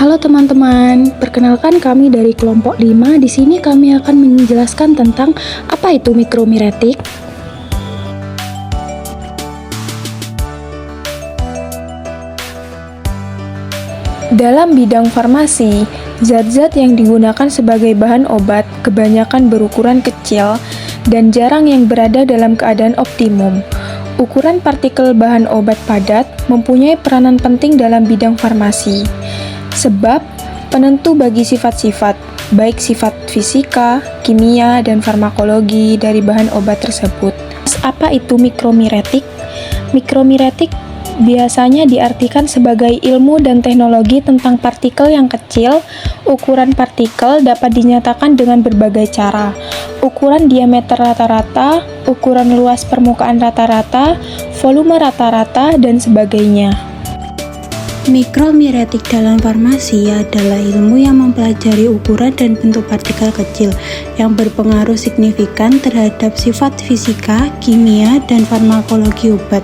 Halo teman-teman, perkenalkan kami dari kelompok 5. Di sini kami akan menjelaskan tentang apa itu mikromiretik. Dalam bidang farmasi, zat-zat yang digunakan sebagai bahan obat kebanyakan berukuran kecil dan jarang yang berada dalam keadaan optimum. Ukuran partikel bahan obat padat mempunyai peranan penting dalam bidang farmasi, sebab penentu bagi sifat-sifat, baik sifat fisika, kimia, dan farmakologi dari bahan obat tersebut. Apa itu mikromiretik? Mikromiretik biasanya diartikan sebagai ilmu dan teknologi tentang partikel yang kecil. Ukuran partikel dapat dinyatakan dengan berbagai cara. Ukuran diameter rata-rata, ukuran luas permukaan rata-rata, volume rata-rata, dan sebagainya. Mikromiretik dalam farmasi adalah ilmu yang mempelajari ukuran dan bentuk partikel kecil yang berpengaruh signifikan terhadap sifat fisika, kimia, dan farmakologi obat.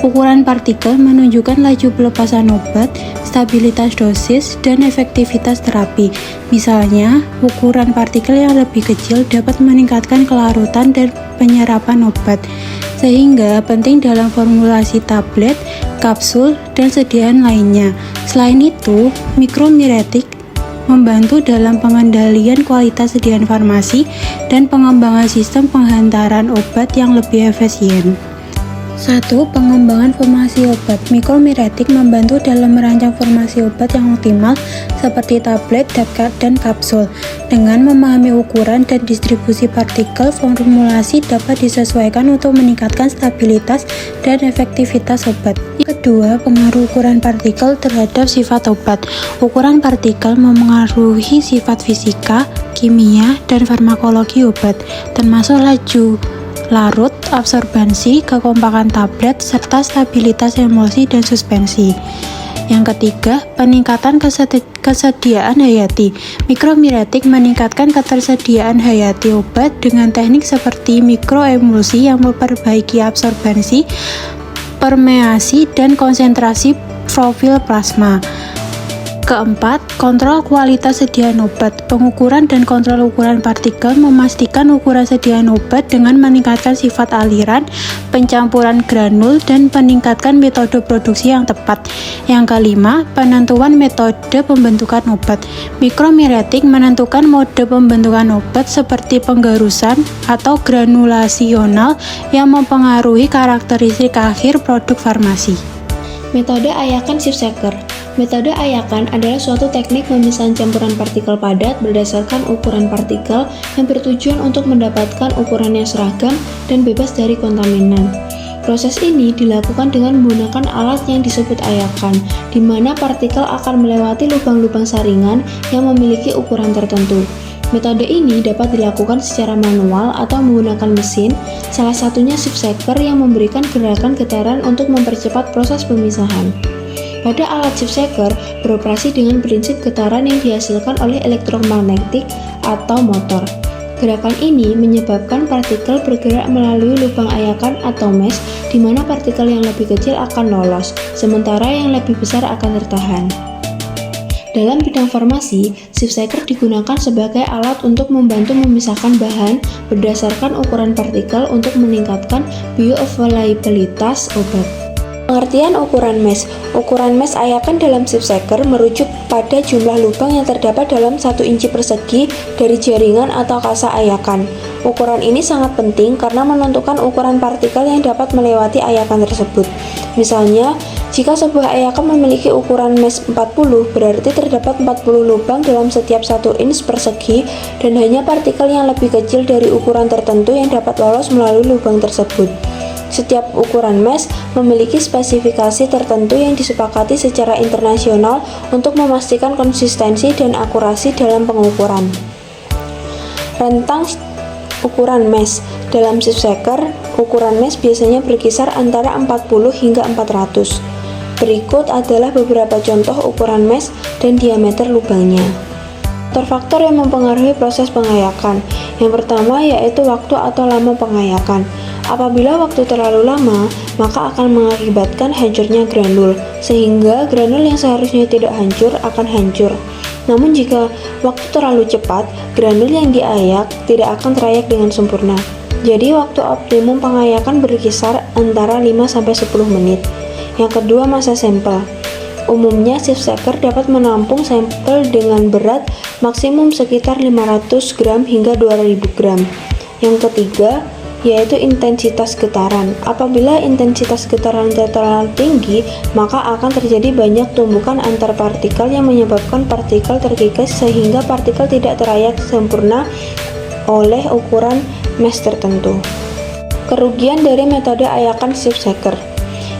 Ukuran partikel menunjukkan laju pelepasan obat, stabilitas dosis, dan efektivitas terapi. Misalnya, ukuran partikel yang lebih kecil dapat meningkatkan kelarutan dan penyerapan obat, sehingga penting dalam formulasi tablet, kapsul, dan sediaan lainnya. Selain itu, mikromiretik membantu dalam pengendalian kualitas sediaan farmasi dan pengembangan sistem penghantaran obat yang lebih efisien. 1. Pengembangan formasi obat. Mikromiretik membantu dalam merancang formasi obat yang optimal seperti tablet dan kapsul. Dengan memahami ukuran dan distribusi partikel, formulasi dapat disesuaikan untuk meningkatkan stabilitas dan efektivitas obat. Kedua, pengaruh ukuran partikel terhadap sifat obat. Ukuran partikel memengaruhi sifat fisika, kimia, dan farmakologi obat, termasuk laju larut, absorbansi, kekompakan tablet, serta stabilitas emulsi dan suspensi. Yang ketiga, peningkatan kesediaan hayati. Mikromiretik meningkatkan ketersediaan hayati obat dengan teknik seperti mikroemulsi yang memperbaiki absorbansi, permeasi, dan konsentrasi profil plasma. Keempat, kontrol kualitas sediaan obat. Pengukuran dan kontrol ukuran partikel memastikan ukuran sediaan obat dengan meningkatkan sifat aliran, pencampuran granul, dan meningkatkan metode produksi yang tepat. Yang kelima, penentuan metode pembentukan obat. Mikromiretik menentukan mode pembentukan obat seperti penggarusan atau granulasional yang mempengaruhi karakteristik akhir produk farmasi. Metode ayakan Sifsaker. Metode ayakan adalah suatu teknik pemisahan campuran partikel padat berdasarkan ukuran partikel yang bertujuan untuk mendapatkan ukuran yang seragam dan bebas dari kontaminan. Proses ini dilakukan dengan menggunakan alat yang disebut ayakan, di mana partikel akan melewati lubang-lubang saringan yang memiliki ukuran tertentu. Metode ini dapat dilakukan secara manual atau menggunakan mesin, salah satunya Sifsaker yang memberikan gerakan getaran untuk mempercepat proses pemisahan. Pada alat Sifsaker beroperasi dengan prinsip getaran yang dihasilkan oleh elektromagnetik atau motor. Gerakan ini menyebabkan partikel bergerak melalui lubang ayakan atau mesh, di mana partikel yang lebih kecil akan lolos, sementara yang lebih besar akan tertahan. Dalam bidang farmasi, Sifsaker digunakan sebagai alat untuk membantu memisahkan bahan berdasarkan ukuran partikel untuk meningkatkan bioavailabilitas obat. Pengertian ukuran mesh. Ukuran mesh ayakan dalam Sifsaker merujuk pada jumlah lubang yang terdapat dalam 1 inci persegi dari jaringan atau kasa ayakan. Ukuran ini sangat penting karena menentukan ukuran partikel yang dapat melewati ayakan tersebut. Misalnya, jika sebuah ayakan memiliki ukuran mesh 40, berarti terdapat 40 lubang dalam setiap 1 inch persegi dan hanya partikel yang lebih kecil dari ukuran tertentu yang dapat lolos melalui lubang tersebut. Setiap ukuran mesh memiliki spesifikasi tertentu yang disepakati secara internasional untuk memastikan konsistensi dan akurasi dalam pengukuran. Rentang ukuran mesh. Dalam Sifsaker, ukuran mesh biasanya berkisar antara 40 hingga 400. Berikut adalah beberapa contoh ukuran mesh dan diameter lubangnya. Faktor-faktor yang mempengaruhi proses pengayakan. Yang pertama yaitu waktu atau lama pengayakan. Apabila waktu terlalu lama, maka akan mengakibatkan hancurnya granul, sehingga granul yang seharusnya tidak hancur akan hancur. Namun jika waktu terlalu cepat, granul yang diayak tidak akan terayak dengan sempurna. Jadi waktu optimum pengayakan berkisar antara 5-10 menit. Yang kedua, masa sampel. Umumnya SIFSECER dapat menampung sampel dengan berat maksimum sekitar 500 gram hingga 2000 gram. Yang ketiga, yaitu intensitas getaran. Apabila intensitas getaran terlalu tinggi, maka akan terjadi banyak tumbukan antar partikel yang menyebabkan partikel terkikis sehingga partikel tidak terayak sempurna oleh ukuran mesh tertentu. Kerugian dari metode ayakan SIFSECER.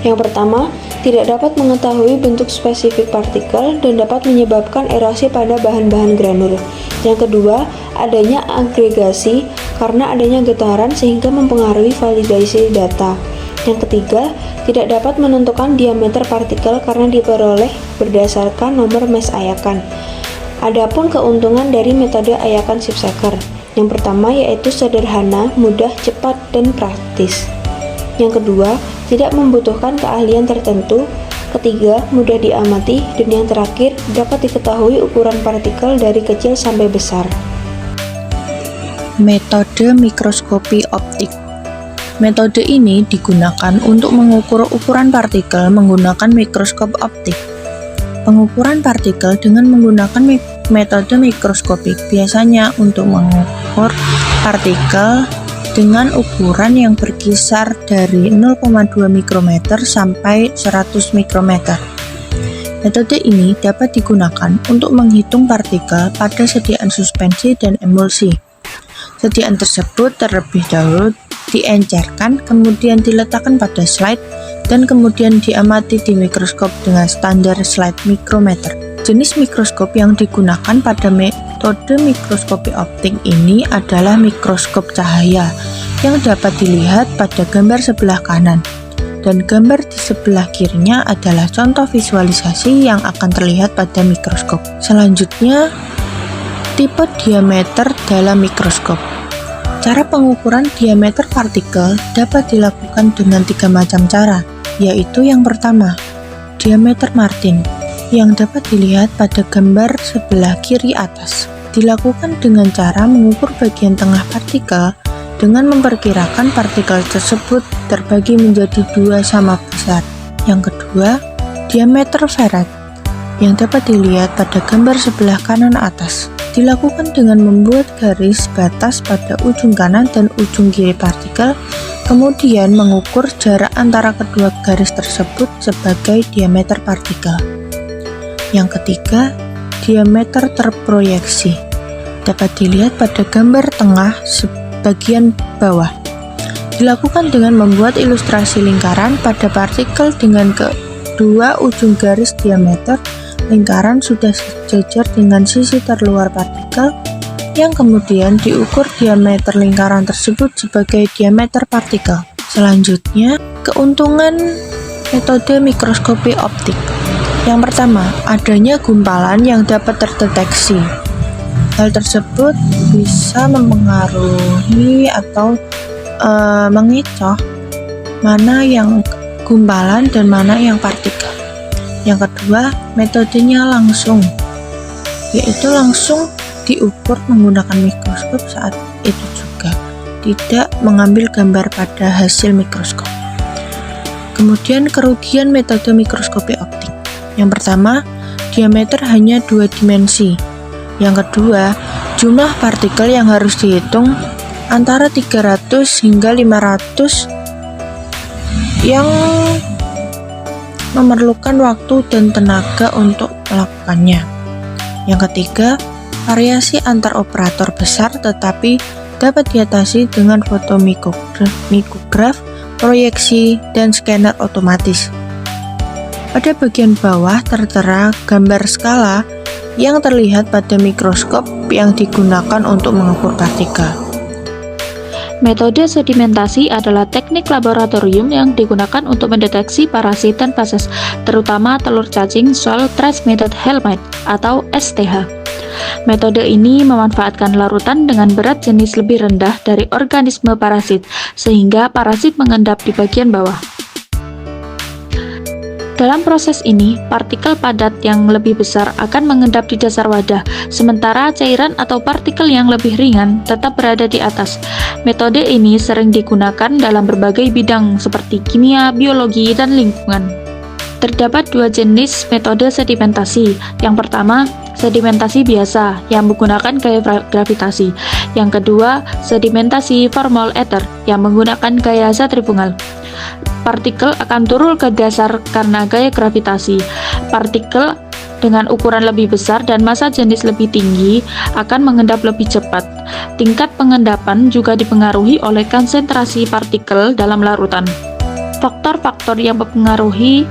Yang pertama, tidak dapat mengetahui bentuk spesifik partikel dan dapat menyebabkan erosi pada bahan-bahan granul. Yang kedua, adanya agregasi karena adanya getaran sehingga mempengaruhi validasi data. Yang ketiga, tidak dapat menentukan diameter partikel karena diperoleh berdasarkan nomor mesh ayakan. Adapun keuntungan dari metode ayakan SIFSECER. Yang pertama yaitu sederhana, mudah, cepat, dan praktis. Yang kedua, tidak membutuhkan keahlian tertentu. Ketiga, mudah diamati. Dan yang terakhir, dapat diketahui ukuran partikel dari kecil sampai besar. Metode mikroskopi optik. Metode ini digunakan untuk mengukur ukuran partikel menggunakan mikroskop optik. Pengukuran partikel dengan menggunakan metode mikroskopik biasanya untuk mengukur partikel dengan ukuran yang berkisar dari 0,2 mikrometer sampai 100 mikrometer. Metode ini dapat digunakan untuk menghitung partikel pada sediaan suspensi dan emulsi. Sediaan tersebut terlebih dahulu diencerkan, kemudian diletakkan pada slide, dan kemudian diamati di mikroskop dengan standar slide mikrometer. Jenis mikroskop yang digunakan pada metode mikroskopi optik ini adalah mikroskop cahaya yang dapat dilihat pada gambar sebelah kanan, dan gambar di sebelah kirinya adalah contoh visualisasi yang akan terlihat pada mikroskop. Selanjutnya, tipe diameter dalam mikroskop. Cara pengukuran diameter partikel dapat dilakukan dengan 3 macam cara, yaitu yang pertama, diameter Martin, yang dapat dilihat pada gambar sebelah kiri atas. Dilakukan dengan cara mengukur bagian tengah partikel dengan memperkirakan partikel tersebut terbagi menjadi 2 sama besar. Yang kedua, diameter Farad, yang dapat dilihat pada gambar sebelah kanan atas. Dilakukan dengan membuat garis batas pada ujung kanan dan ujung kiri partikel, kemudian mengukur jarak antara kedua garis tersebut sebagai diameter partikel. Yang ketiga, diameter terproyeksi, dapat dilihat pada gambar tengah bagian bawah. Dilakukan dengan membuat ilustrasi lingkaran pada partikel dengan kedua ujung garis diameter lingkaran sudah sejajar dengan sisi terluar partikel, yang kemudian diukur diameter lingkaran tersebut sebagai diameter partikel. Selanjutnya, keuntungan metode mikroskopi optik. Yang pertama, adanya gumpalan yang dapat terdeteksi. Hal tersebut bisa mempengaruhi atau mengecoh mana yang gumpalan dan mana yang partikel. Yang kedua, metodenya langsung, yaitu langsung diukur menggunakan mikroskop saat itu juga, tidak mengambil gambar pada hasil mikroskop. Kemudian kerugian metode mikroskopi optik. Yang pertama, diameter hanya 2 dimensi. Yang kedua, jumlah partikel yang harus dihitung antara 300 hingga 500 yang memerlukan waktu dan tenaga untuk melakukannya. Yang ketiga, variasi antar operator besar tetapi dapat diatasi dengan foto mikograf, proyeksi, dan scanner otomatis. Pada bagian bawah tertera gambar skala yang terlihat pada mikroskop yang digunakan untuk mengukur partikel. Metode sedimentasi adalah teknik laboratorium yang digunakan untuk mendeteksi parasit dan fases, terutama telur cacing soil transmitted helminth atau STH. Metode ini memanfaatkan larutan dengan berat jenis lebih rendah dari organisme parasit, sehingga parasit mengendap di bagian bawah. Dalam proses ini, partikel padat yang lebih besar akan mengendap di dasar wadah, sementara cairan atau partikel yang lebih ringan tetap berada di atas. Metode ini sering digunakan dalam berbagai bidang seperti kimia, biologi, dan lingkungan. Terdapat dua jenis metode sedimentasi. Yang pertama, sedimentasi biasa yang menggunakan gaya gravitasi. Yang kedua, sedimentasi formal ether yang menggunakan gaya sentrifugal. Partikel akan turun ke dasar karena gaya gravitasi. Partikel dengan ukuran lebih besar dan massa jenis lebih tinggi akan mengendap lebih cepat. Tingkat pengendapan juga dipengaruhi oleh konsentrasi partikel dalam larutan. Faktor-faktor yang mempengaruhi: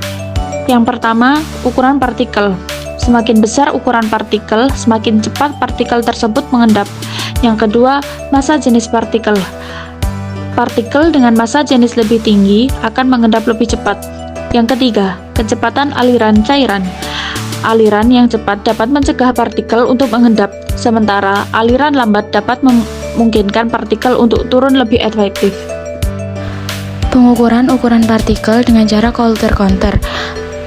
yang pertama, ukuran partikel. Semakin besar ukuran partikel, semakin cepat partikel tersebut mengendap. Yang kedua, massa jenis partikel. Partikel dengan massa jenis lebih tinggi akan mengendap lebih cepat. Yang ketiga, kecepatan aliran cairan. Aliran yang cepat dapat mencegah partikel untuk mengendap, sementara aliran lambat dapat memungkinkan partikel untuk turun lebih efektif. Pengukuran ukuran partikel dengan cara Coulter-Counter.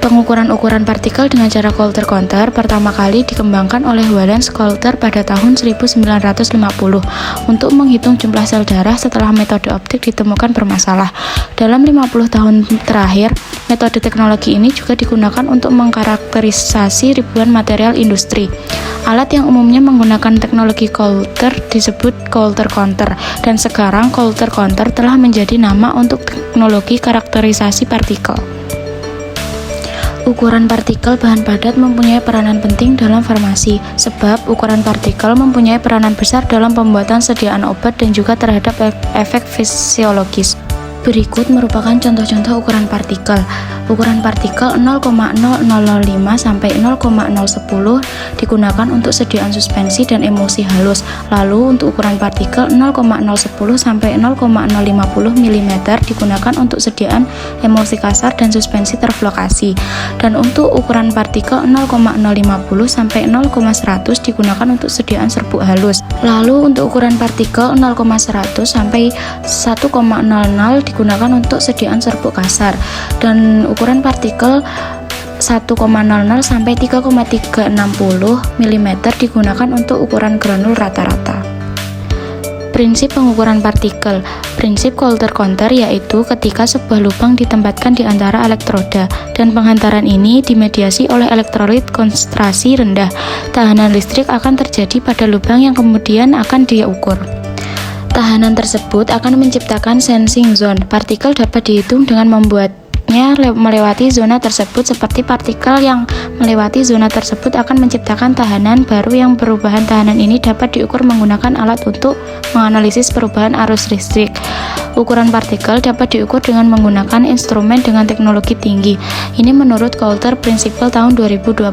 Pengukuran ukuran partikel dengan cara Coulter-Counter pertama kali dikembangkan oleh Wallace Coulter pada tahun 1950 untuk menghitung jumlah sel darah setelah metode optik ditemukan bermasalah. Dalam 50 tahun terakhir, metode teknologi ini juga digunakan untuk mengkarakterisasi ribuan material industri. Alat yang umumnya menggunakan teknologi Coulter disebut Coulter-Counter, dan sekarang Coulter-Counter telah menjadi nama untuk teknologi karakterisasi partikel. Ukuran partikel bahan padat mempunyai peranan penting dalam farmasi, sebab ukuran partikel mempunyai peranan besar dalam pembuatan sediaan obat dan juga terhadap efek fisiologis. Berikut merupakan contoh-contoh ukuran partikel. Ukuran partikel 0,0005 sampai 0,010 digunakan untuk sediaan suspensi dan emulsi halus. Lalu untuk ukuran partikel 0,010 sampai 0,050 mm digunakan untuk sediaan emulsi kasar dan suspensi terflokasi. Dan untuk ukuran partikel 0,050 sampai 0,100 digunakan untuk sediaan serbuk halus. Lalu untuk ukuran partikel 0,100 sampai 1,00 digunakan untuk sediaan serbuk kasar, dan ukuran partikel 1,00 sampai 3,360 mm digunakan untuk ukuran granul rata-rata. Prinsip pengukuran partikel. Prinsip Coulter-Counter yaitu ketika sebuah lubang ditempatkan di antara elektroda dan penghantaran ini dimediasi oleh elektrolit konsentrasi rendah, tahanan listrik akan terjadi pada lubang yang kemudian akan diukur. Tahanan tersebut akan menciptakan sensing zone. Partikel dapat dihitung dengan membuatnya melewati zona tersebut, seperti partikel yang melewati zona tersebut akan menciptakan tahanan baru yang perubahan tahanan ini dapat diukur menggunakan alat untuk menganalisis perubahan arus listrik. Ukuran partikel dapat diukur dengan menggunakan instrumen dengan teknologi tinggi. Ini menurut Coulter Principle tahun 2012.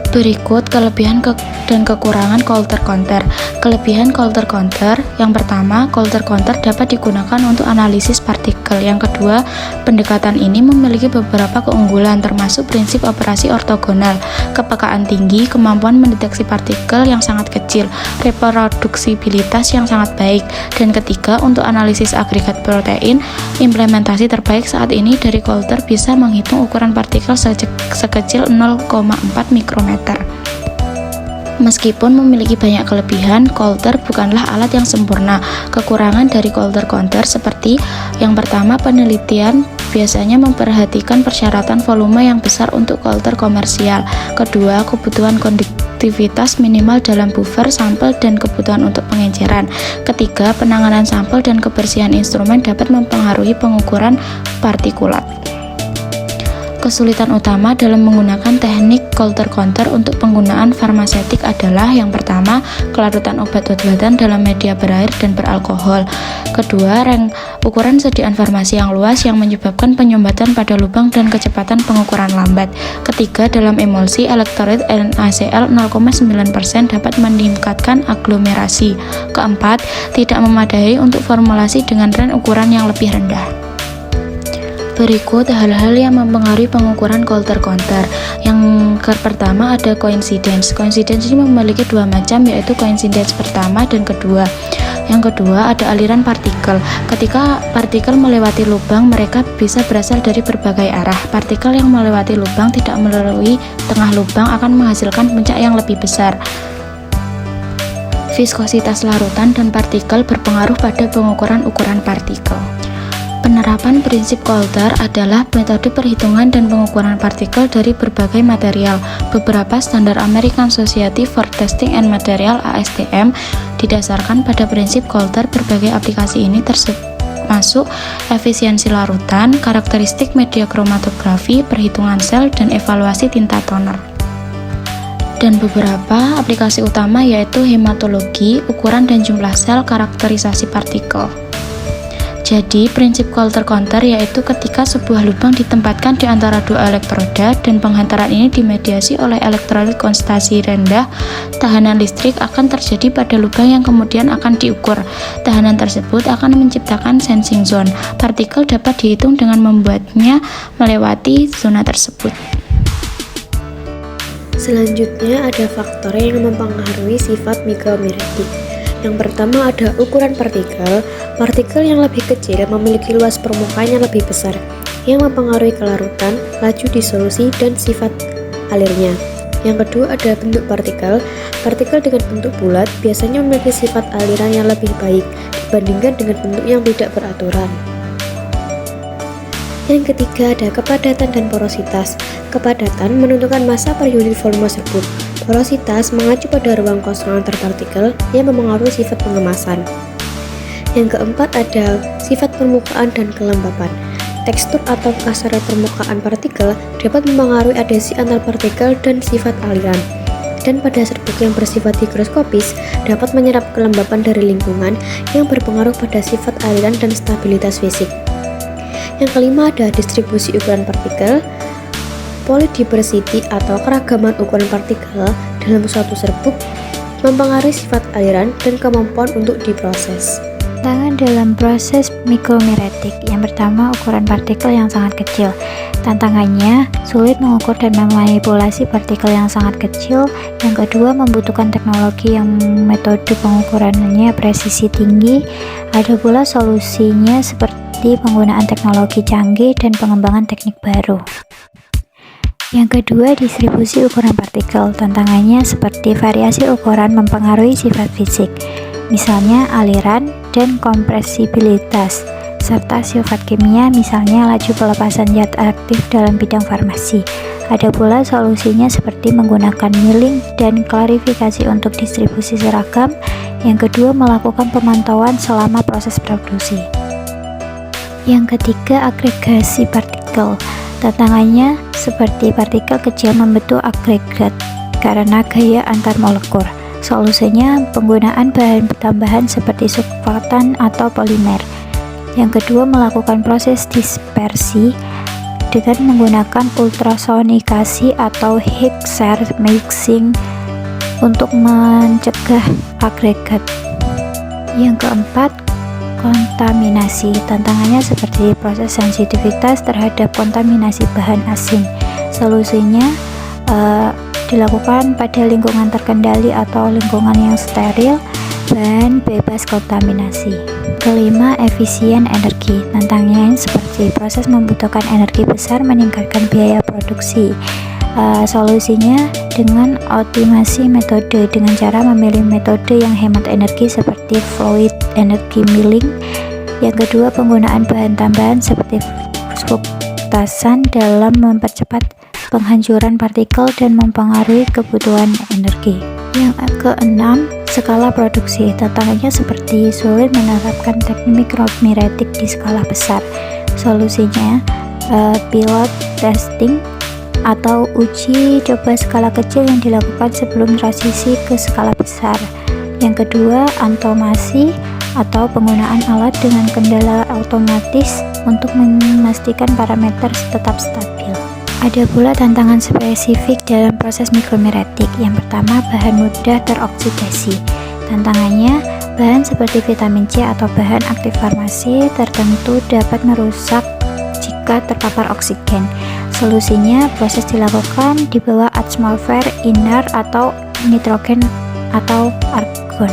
Berikut kelebihan dan kekurangan Coulter-Counter. Kelebihan Coulter-Counter: yang pertama, Coulter-Counter dapat digunakan untuk analisis partikel. Yang kedua, pendekatan ini memiliki beberapa keunggulan, termasuk prinsip operasi ortogonal, kepekaan tinggi, kemampuan mendeteksi partikel yang sangat kecil, reproduksibilitas yang sangat baik, dan ketiga, untuk analisis agregat protein. Implementasi terbaik saat ini dari Coulter bisa menghitung ukuran partikel sekecil 0,4 mikrometer. Meskipun memiliki banyak kelebihan, Coulter bukanlah alat yang sempurna. Kekurangan dari Coulter-Counter seperti: yang pertama, penelitian biasanya memperhatikan persyaratan volume yang besar untuk Coulter komersial. Kedua, kebutuhan konduktivitas minimal dalam buffer sampel dan kebutuhan untuk pengenceran. Ketiga, penanganan sampel dan kebersihan instrumen dapat mempengaruhi pengukuran partikulat. Kesulitan utama dalam menggunakan teknik Coulter-Counter untuk penggunaan farmaseutik adalah: yang pertama, kelarutan obat-obatan dalam media berair dan beralkohol. Kedua, ukuran sediaan farmasi yang luas yang menyebabkan penyumbatan pada lubang dan kecepatan pengukuran lambat. Ketiga, dalam emulsi, elektrolit NaCl 0,9% dapat meningkatkan aglomerasi. Keempat, tidak memadai untuk formulasi dengan range ukuran yang lebih rendah. Berikut hal-hal yang mempengaruhi pengukuran Coulter-Counter. Yang pertama ada coincidence. Coincidence ini memiliki dua macam, yaitu coincidence pertama dan kedua. Yang kedua ada aliran partikel. Ketika partikel melewati lubang, mereka bisa berasal dari berbagai arah. Partikel yang melewati lubang tidak melalui tengah lubang akan menghasilkan puncak yang lebih besar. Viskositas larutan dan partikel berpengaruh pada pengukuran ukuran partikel. Penerapan prinsip Coulter adalah metode perhitungan dan pengukuran partikel dari berbagai material. Beberapa standar American Society for Testing and Material (ASTM) didasarkan pada prinsip Coulter. Berbagai aplikasi ini termasuk efisiensi larutan, karakteristik media kromatografi, perhitungan sel, dan evaluasi tinta toner. Dan beberapa aplikasi utama yaitu hematologi, ukuran dan jumlah sel, karakterisasi partikel. Jadi, prinsip Coulter-Counter yaitu ketika sebuah lubang ditempatkan di antara dua elektroda dan penghantaran ini dimediasi oleh elektrolit konsentrasi rendah, tahanan listrik akan terjadi pada lubang yang kemudian akan diukur. Tahanan tersebut akan menciptakan sensing zone. Partikel dapat dihitung dengan membuatnya melewati zona tersebut. Selanjutnya ada faktor yang mempengaruhi sifat mikromiretik. Yang pertama ada ukuran partikel. Partikel yang lebih kecil memiliki luas permukaan yang lebih besar, yang mempengaruhi kelarutan, laju disolusi, dan sifat alirnya. Yang kedua ada bentuk partikel. Partikel dengan bentuk bulat biasanya memiliki sifat aliran yang lebih baik dibandingkan dengan bentuk yang tidak beraturan. Yang ketiga ada kepadatan dan porositas. Kepadatan menentukan massa per unit volume tersebut. Porositas mengacu pada ruang kosong antar partikel yang mempengaruhi sifat pengemasan. Yang keempat ada sifat permukaan dan kelembapan. Tekstur atau kasaran permukaan partikel dapat mempengaruhi adhesi antar partikel dan sifat aliran. Dan pada serbuk yang bersifat higroskopis dapat menyerap kelembapan dari lingkungan yang berpengaruh pada sifat aliran dan stabilitas fisik. Yang kelima ada distribusi ukuran partikel. Polydiversity atau keragaman ukuran partikel dalam suatu serbuk mempengaruhi sifat aliran dan kemampuan untuk diproses. Tantangan dalam proses mikromiretik. Yang pertama, ukuran partikel yang sangat kecil. Tantangannya, sulit mengukur dan memanipulasi partikel yang sangat kecil. Yang kedua, membutuhkan teknologi yang metode pengukurannya presisi tinggi. Ada pula solusinya seperti penggunaan teknologi canggih dan pengembangan teknik baru. Yang kedua, distribusi ukuran partikel. Tantangannya seperti variasi ukuran mempengaruhi sifat fisik, misalnya aliran dan kompresibilitas, serta sifat kimia, misalnya laju pelepasan zat aktif dalam bidang farmasi. Ada pula solusinya seperti menggunakan milling dan klarifikasi untuk distribusi seragam. Yang kedua, melakukan pemantauan selama proses produksi. Yang ketiga, agregasi partikel. Tantangannya seperti partikel kecil membentuk agregat karena gaya antar molekul. Solusinya penggunaan bahan tambahan seperti sulfatan atau polimer. Yang kedua, melakukan proses dispersi dengan menggunakan ultrasonikasi atau Higgs-Sear mixing untuk mencegah agregat. Yang keempat, kontaminasi. Tantangannya seperti proses sensitivitas terhadap kontaminasi bahan asing. Solusinya dilakukan pada lingkungan terkendali atau lingkungan yang steril dan bebas kontaminasi. Kelima, efisien energi. Tantangannya seperti proses membutuhkan energi besar, meningkatkan biaya produksi. Solusinya dengan optimasi metode dengan cara memilih metode yang hemat energi seperti fluid energy milling. Yang kedua, penggunaan bahan tambahan seperti fluktuasan dalam mempercepat penghancuran partikel dan mempengaruhi kebutuhan energi. Yang keenam, skala produksi. Tantangannya seperti sulit menerapkan teknik mikromiretik di skala besar. Solusinya pilot testing atau uji coba skala kecil yang dilakukan sebelum transisi ke skala besar. Yang kedua, automasi atau penggunaan alat dengan kendala otomatis untuk memastikan parameter tetap stabil. Ada pula tantangan spesifik dalam proses mikromiretik. Yang pertama, bahan mudah teroksidasi. Tantangannya, bahan seperti vitamin C atau bahan aktif farmasi tertentu dapat merusak jika terpapar oksigen. Solusinya, proses dilakukan di bawah atmosfer inert atau nitrogen atau argon.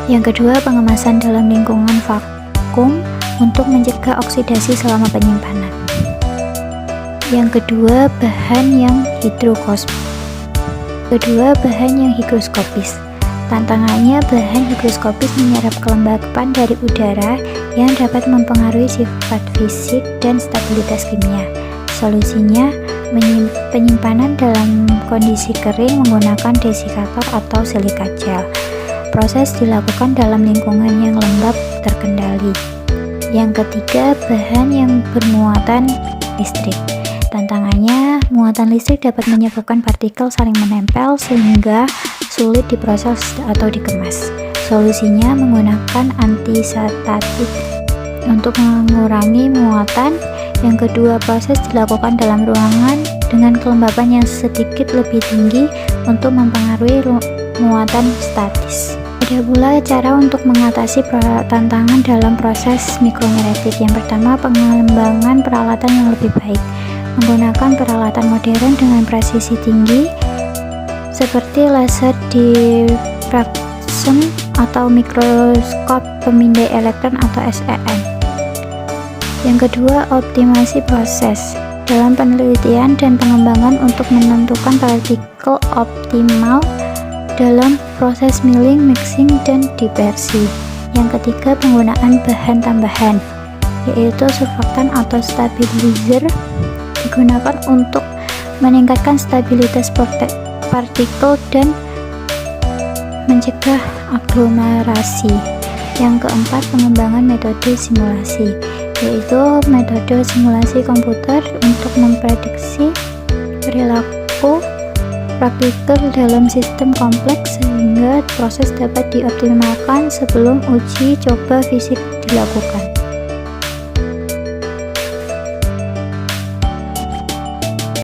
Yang kedua, pengemasan dalam lingkungan vakum untuk mencegah oksidasi selama penyimpanan. Yang kedua, bahan yang higroskopis. Tantangannya, bahan higroskopis menyerap kelembapan dari udara yang dapat mempengaruhi sifat fisik dan stabilitas kimia. Solusinya, penyimpanan dalam kondisi kering menggunakan desikator atau silika gel. Proses dilakukan dalam lingkungan yang lembab terkendali. Yang ketiga, bahan yang bermuatan listrik. Tantangannya, muatan listrik dapat menyebabkan partikel saling menempel sehingga sulit diproses atau dikemas. Solusinya menggunakan antistatik untuk mengurangi muatan. Yang kedua, proses dilakukan dalam ruangan dengan kelembapan yang sedikit lebih tinggi untuk mempengaruhi muatan statis. Ada pula cara untuk mengatasi tantangan dalam proses mikromeretik. Yang pertama, pengembangan peralatan yang lebih baik. Menggunakan peralatan modern dengan presisi tinggi seperti laser diffraction atau mikroskop pemindai elektron atau SEM. Yang kedua, optimasi proses. Dalam penelitian dan pengembangan untuk menentukan partikel optimal dalam proses milling, mixing, dan dispersi. Yang ketiga, penggunaan bahan tambahan, yaitu surfaktan atau stabilizer, digunakan untuk meningkatkan stabilitas partikel dan mencegah aglomerasi. Yang keempat, pengembangan metode simulasi, yaitu metode simulasi komputer untuk memprediksi perilaku partikel dalam sistem kompleks sehingga proses dapat dioptimalkan sebelum uji coba fisik dilakukan.